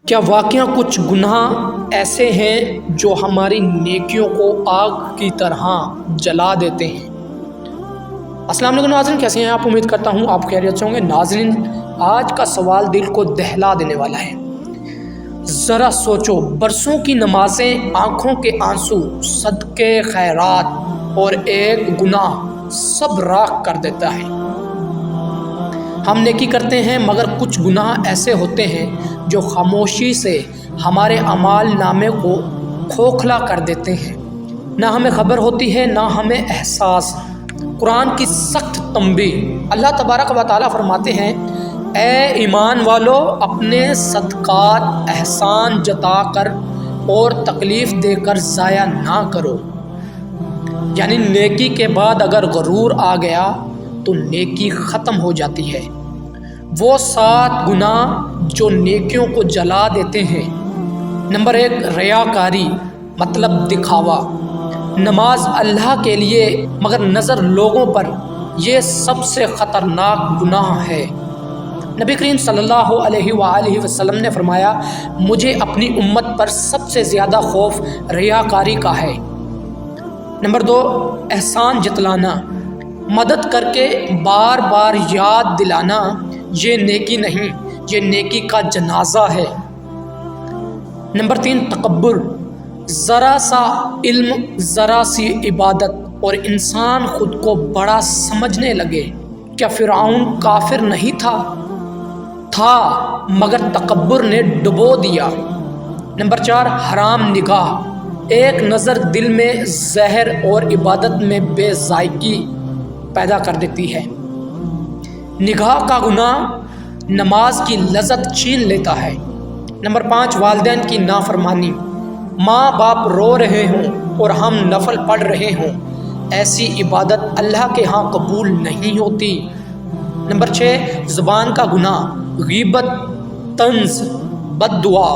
کیا واقعہ کچھ گناہ ایسے ہیں جو ہماری نیکیوں کو آگ کی طرح جلا دیتے ہیں؟ السلام علیکم ناظرین، کیسے ہیں آپ؟ امید کرتا ہوں آپ خیریت سے ہوں گے۔ ناظرین، آج کا سوال دل کو دہلا دینے والا ہے۔ ذرا سوچو، برسوں کی نمازیں، آنکھوں کے آنسو، صدقے خیرات اور ایک گناہ سب راکھ کر دیتا ہے۔ ہم نیکی کرتے ہیں مگر کچھ گناہ ایسے ہوتے ہیں جو خاموشی سے ہمارے اعمال نامے کو کھوکھلا کر دیتے ہیں۔ نہ ہمیں خبر ہوتی ہے، نہ ہمیں احساس۔ قرآن کی سخت تنبیہ۔ اللہ تبارک و تعالیٰ فرماتے ہیں، اے ایمان والو، اپنے صدقات احسان جتا کر اور تکلیف دے کر ضائع نہ کرو۔ یعنی نیکی کے بعد اگر غرور آ گیا تو نیکی ختم ہو جاتی ہے۔ وہ 7 گناہ جو نیکیوں کو جلا دیتے ہیں۔ نمبر 1، ریاکاری، مطلب دکھاوا۔ نماز اللہ کے لیے مگر نظر لوگوں پر، یہ سب سے خطرناک گناہ ہے۔ نبی کریم صلی اللہ علیہ وآلہ وسلم نے فرمایا، مجھے اپنی امت پر سب سے زیادہ خوف ریاکاری کا ہے۔ نمبر 2، احسان جتلانا، مدد کر کے بار بار یاد دلانا۔ یہ نیکی نہیں، یہ نیکی کا جنازہ ہے۔ نمبر 3، تکبر، ذرا سا علم، ذرا سی عبادت اور انسان خود کو بڑا سمجھنے لگے۔ کیا فرعون کافر نہیں تھا مگر تکبر نے ڈبو دیا۔ نمبر 4، حرام نگاہ، ایک نظر دل میں زہر اور عبادت میں بے ذائقگی پیدا کر دیتی ہے۔ نگاہ کا گناہ نماز کی لذت چھین لیتا ہے۔ نمبر 5، والدین کی نافرمانی، ماں باپ رو رہے ہوں اور ہم نفل پڑھ رہے ہوں، ایسی عبادت اللہ کے ہاں قبول نہیں ہوتی۔ نمبر 6، زبان کا گناہ، غیبت، طنز، بد دعا،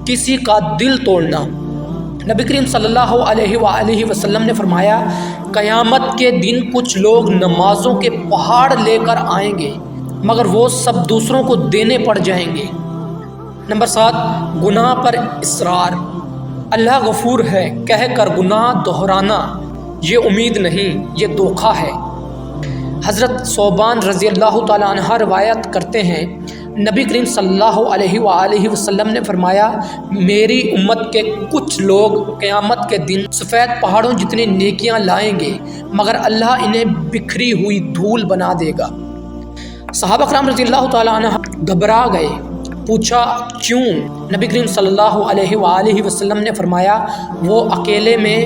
کسی کا دل توڑنا۔ نبی کریم صلی اللہ علیہ وآلہ وسلم نے فرمایا، قیامت کے دن کچھ لوگ نمازوں کے پہاڑ لے کر آئیں گے مگر وہ سب دوسروں کو دینے پڑ جائیں گے۔ نمبر 7، گناہ پر اصرار، اللہ غفور ہے کہہ کر گناہ دہرانا، یہ امید نہیں، یہ دھوکہ ہے۔ حضرت ثوبان رضی اللہ تعالیٰ عنہ روایت کرتے ہیں، نبی کریم صلی اللہ علیہ وآلہ وسلم نے فرمایا، میری امت کے کچھ لوگ قیامت کے دن سفید پہاڑوں جتنی نیکیاں لائیں گے مگر اللہ انہیں بکھری ہوئی دھول بنا دے گا۔ صحابہ کرام رضی اللہ تعالیٰ عنہ گھبرا گئے، پوچھا کیوں؟ نبی کریم صلی اللہ علیہ وآلہ وسلم نے فرمایا، وہ اکیلے میں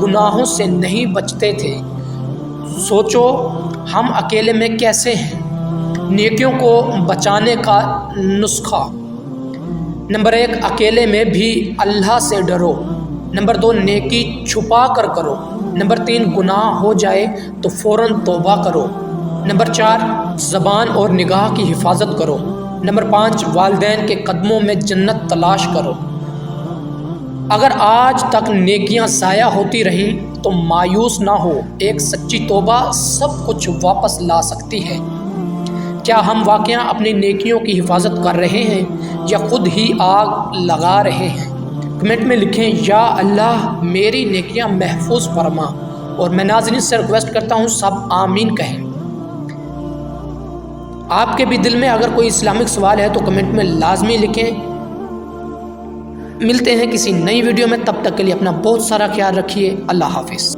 گناہوں سے نہیں بچتے تھے۔ سوچو ہم اکیلے میں کیسے ہیں؟ نیکیوں کو بچانے کا نسخہ۔ نمبر 1، اکیلے میں بھی اللہ سے ڈرو۔ نمبر 2، نیکی چھپا کر کرو۔ نمبر 3، گناہ ہو جائے تو فوراً توبہ کرو۔ نمبر 4، زبان اور نگاہ کی حفاظت کرو۔ نمبر 5، والدین کے قدموں میں جنت تلاش کرو۔ اگر آج تک نیکیاں ضائع ہوتی رہیں تو مایوس نہ ہو، ایک سچی توبہ سب کچھ واپس لا سکتی ہے۔ کیا ہم واقعہ اپنی نیکیوں کی حفاظت کر رہے ہیں یا خود ہی آگ لگا رہے ہیں؟ کمنٹ میں لکھیں، یا اللہ میری نیکیاں محفوظ فرما۔ اور میں ناظرین سے ریکویسٹ کرتا ہوں سب آمین کہیں۔ آپ کے بھی دل میں اگر کوئی اسلامک سوال ہے تو کمنٹ میں لازمی لکھیں۔ ملتے ہیں کسی نئی ویڈیو میں، تب تک کے لیے اپنا بہت سارا خیال رکھیے۔ اللہ حافظ۔